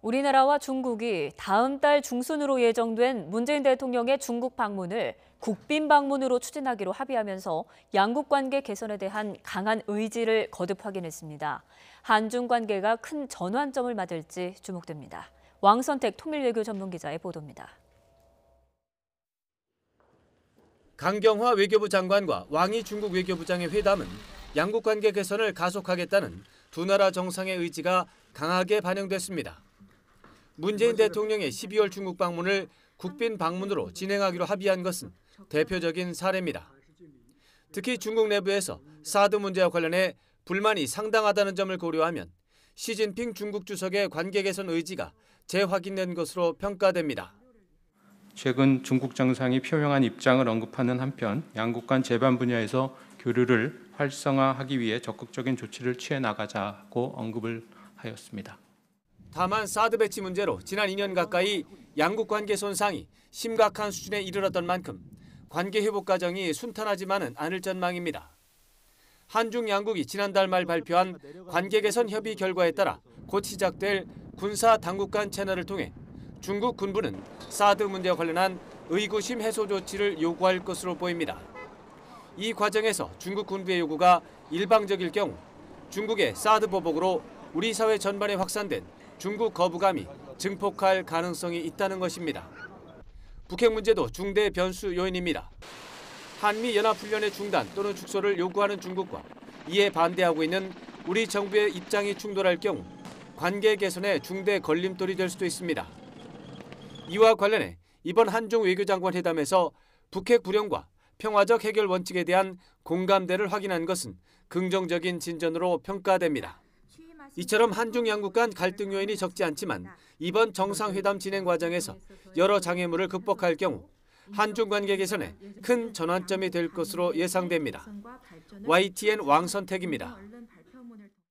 우리나라와 중국이 다음 달 중순으로 예정된 문재인 대통령의 중국 방문을 국빈 방문으로 추진하기로 합의하면서 양국 관계 개선에 대한 강한 의지를 거듭 확인했습니다. 한중 관계가 큰 전환점을 맞을지 주목됩니다. 왕선택 통일외교 전문기자의 보도입니다. 강경화 외교부 장관과 왕이 중국 외교부장의 회담은 양국 관계 개선을 가속하겠다는 두 나라 정상의 의지가 강하게 반영됐습니다. 문재인 대통령의 12월 중국 방문을 국빈 방문으로 진행하기로 합의한 것은 대표적인 사례입니다. 특히 중국 내부에서 사드 문제와 관련해 불만이 상당하다는 점을 고려하면 시진핑 중국 주석의 관계 개선 의지가 재확인된 것으로 평가됩니다. 최근 중국 정상이 표명한 입장을 언급하는 한편 양국 간 제반 분야에서 교류를 활성화하기 위해 적극적인 조치를 취해 나가자고 언급을 하였습니다. 다만 사드 배치 문제로 지난 2년 가까이 양국 관계 손상이 심각한 수준에 이르렀던 만큼 관계 회복 과정이 순탄하지만은 않을 전망입니다. 한중 양국이 지난달 말 발표한 관계 개선 협의 결과에 따라 곧 시작될 군사 당국 간 채널을 통해 중국 군부는 사드 문제와 관련한 의구심 해소 조치를 요구할 것으로 보입니다. 이 과정에서 중국 군부의 요구가 일방적일 경우 중국의 사드 보복으로 우리 사회 전반에 확산된 중국 거부감이 증폭할 가능성이 있다는 것입니다. 북핵 문제도 중대 변수 요인입니다. 한미 연합훈련의 중단 또는 축소를 요구하는 중국과 이에 반대하고 있는 우리 정부의 입장이 충돌할 경우 관계 개선에 중대 걸림돌이 될 수도 있습니다. 이와 관련해 이번 한중 외교장관 회담에서 북핵 불용과 평화적 해결 원칙에 대한 공감대를 확인한 것은 긍정적인 진전으로 평가됩니다. 이처럼 한중 양국 간 갈등 요인이 적지 않지만 이번 정상회담 진행 과정에서 여러 장애물을 극복할 경우 한중 관계 개선에 큰 전환점이 될 것으로 예상됩니다. YTN 왕선택입니다.